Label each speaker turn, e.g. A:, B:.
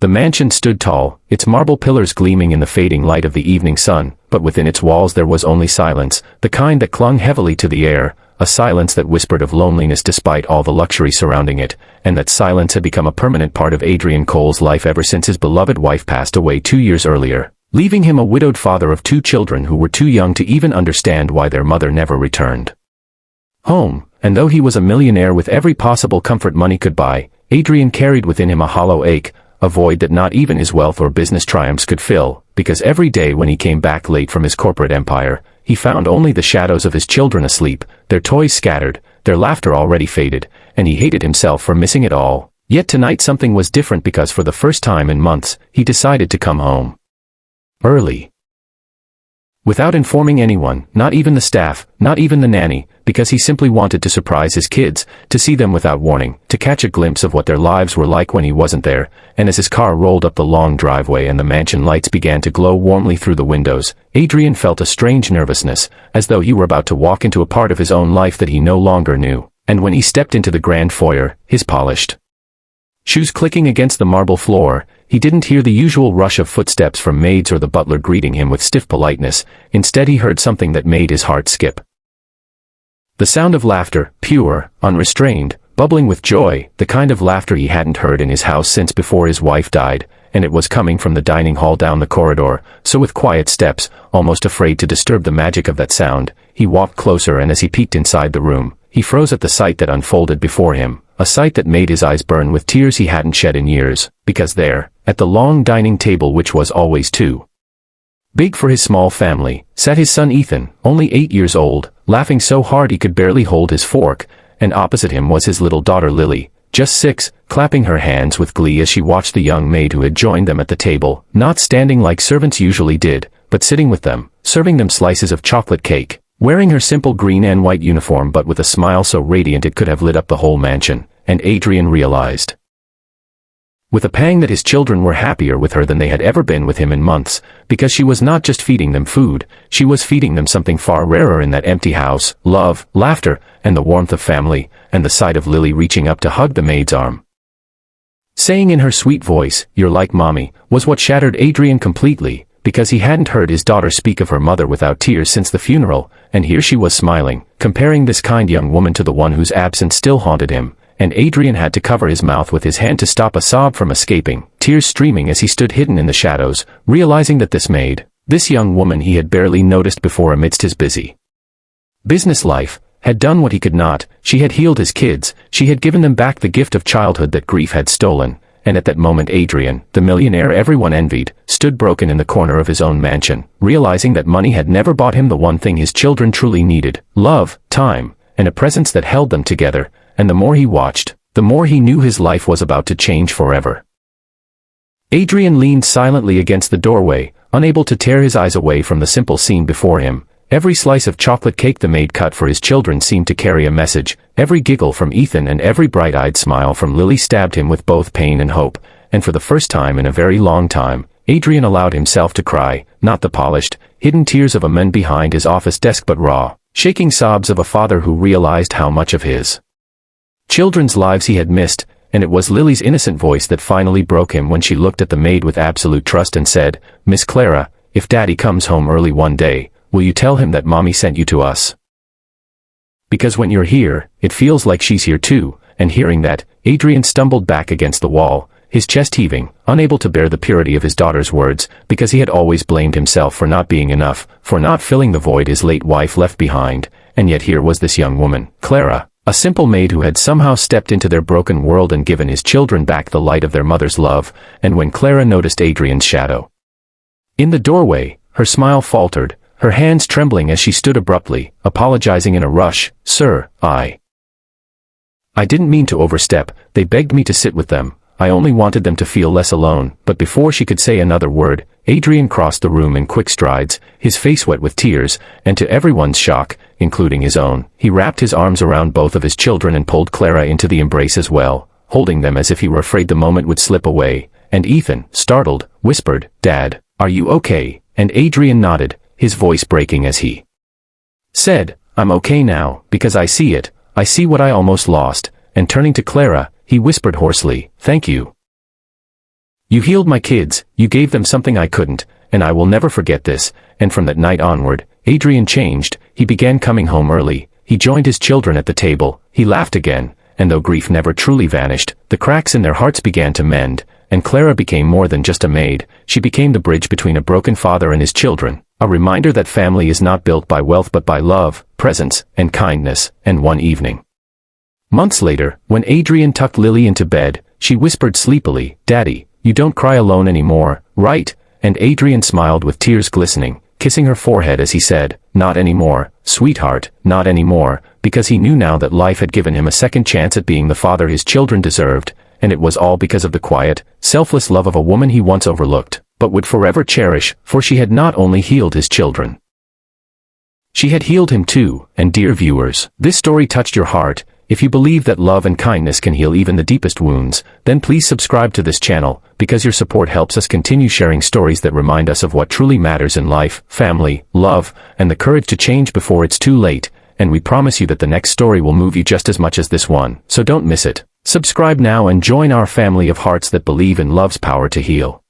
A: The mansion stood tall, its marble pillars gleaming in the fading light of the evening sun, but within its walls there was only silence, the kind that clung heavily to the air, a silence that whispered of loneliness despite all the luxury surrounding it, and that silence had become a permanent part of Adrian Cole's life ever since his beloved wife passed away 2 years earlier, leaving him a widowed father of 2 children who were too young to even understand why their mother never returned home. And though he was a millionaire with every possible comfort money could buy, Adrian carried within him a hollow ache, a void that not even his wealth or business triumphs could fill, because every day when he came back late from his corporate empire, he found only the shadows of his children asleep, their toys scattered, their laughter already faded, and he hated himself for missing it all. Yet tonight something was different because for the first time in months, he decided to come home early. Without informing anyone, not even the staff, not even the nanny, because he simply wanted to surprise his kids, to see them without warning, to catch a glimpse of what their lives were like when he wasn't there, and as his car rolled up the long driveway and the mansion lights began to glow warmly through the windows, Adrian felt a strange nervousness, as though he were about to walk into a part of his own life that he no longer knew, and when he stepped into the grand foyer, his polished shoes clicking against the marble floor, he didn't hear the usual rush of footsteps from maids or the butler greeting him with stiff politeness. Instead he heard something that made his heart skip. The sound of laughter, pure, unrestrained, bubbling with joy, the kind of laughter he hadn't heard in his house since before his wife died, and it was coming from the dining hall down the corridor, so with quiet steps, almost afraid to disturb the magic of that sound, he walked closer and as he peeked inside the room, he froze at the sight that unfolded before him. A sight that made his eyes burn with tears he hadn't shed in years, because there, at the long dining table which was always too big for his small family, sat his son Ethan, only 8 years old, laughing so hard he could barely hold his fork, and opposite him was his little daughter Lily, just 6, clapping her hands with glee as she watched the young maid who had joined them at the table, not standing like servants usually did, but sitting with them, serving them slices of chocolate cake. Wearing her simple green and white uniform but with a smile so radiant it could have lit up the whole mansion, and Adrian realized with a pang that his children were happier with her than they had ever been with him in months, because she was not just feeding them food, she was feeding them something far rarer in that empty house, love, laughter, and the warmth of family, and the sight of Lily reaching up to hug the maid's arm, saying in her sweet voice, "You're like Mommy," was what shattered Adrian completely, because he hadn't heard his daughter speak of her mother without tears since the funeral, and here she was smiling, comparing this kind young woman to the one whose absence still haunted him, and Adrian had to cover his mouth with his hand to stop a sob from escaping, tears streaming as he stood hidden in the shadows, realizing that this maid, this young woman he had barely noticed before amidst his busy business life, had done what he could not. She had healed his kids, she had given them back the gift of childhood that grief had stolen. And at that moment Adrian, the millionaire everyone envied, stood broken in the corner of his own mansion, realizing that money had never bought him the one thing his children truly needed, love, time, and a presence that held them together, and the more he watched, the more he knew his life was about to change forever. Adrian leaned silently against the doorway, unable to tear his eyes away from the simple scene before him. Every slice of chocolate cake the maid cut for his children seemed to carry a message, every giggle from Ethan and every bright-eyed smile from Lily stabbed him with both pain and hope, and for the first time in a very long time, Adrian allowed himself to cry, not the polished, hidden tears of a man behind his office desk but raw, shaking sobs of a father who realized how much of his children's lives he had missed, and it was Lily's innocent voice that finally broke him when she looked at the maid with absolute trust and said, "Miss Clara, if Daddy comes home early one day, will you tell him that Mommy sent you to us? Because when you're here, it feels like she's here too." And hearing that, Adrian stumbled back against the wall, his chest heaving, unable to bear the purity of his daughter's words, because he had always blamed himself for not being enough, for not filling the void his late wife left behind, and yet here was this young woman, Clara, a simple maid who had somehow stepped into their broken world and given his children back the light of their mother's love. And when Clara noticed Adrian's shadow in the doorway, her smile faltered, her hands trembling as she stood abruptly, apologizing in a rush, "Sir, I didn't mean to overstep, they begged me to sit with them, I only wanted them to feel less alone." But before she could say another word, Adrian crossed the room in quick strides, his face wet with tears, and to everyone's shock, including his own, he wrapped his arms around both of his children and pulled Clara into the embrace as well, holding them as if he were afraid the moment would slip away. And Ethan, startled, whispered, "Dad, are you okay?" And Adrian nodded, his voice breaking as he said, "I'm okay now, because I see it, I see what I almost lost," and turning to Clara, he whispered hoarsely, "Thank you. You healed my kids, you gave them something I couldn't, and I will never forget this." And from that night onward, Adrian changed. He began coming home early, he joined his children at the table, he laughed again, and though grief never truly vanished, the cracks in their hearts began to mend, and Clara became more than just a maid. She became the bridge between a broken father and his children, a reminder that family is not built by wealth but by love, presence, and kindness. And one evening, months later, when Adrian tucked Lily into bed, she whispered sleepily, "Daddy, you don't cry alone anymore, right?" And Adrian smiled with tears glistening, kissing her forehead as he said, "Not anymore, sweetheart, not anymore," because he knew now that life had given him a second chance at being the father his children deserved, and it was all because of the quiet, selfless love of a woman he once overlooked, but would forever cherish, for she had not only healed his children, she had healed him too. And dear viewers, this story touched your heart. If you believe that love and kindness can heal even the deepest wounds, then please subscribe to this channel, because your support helps us continue sharing stories that remind us of what truly matters in life: family, love, and the courage to change before it's too late. And we promise you that the next story will move you just as much as this one, so don't miss it. Subscribe now and join our family of hearts that believe in love's power to heal.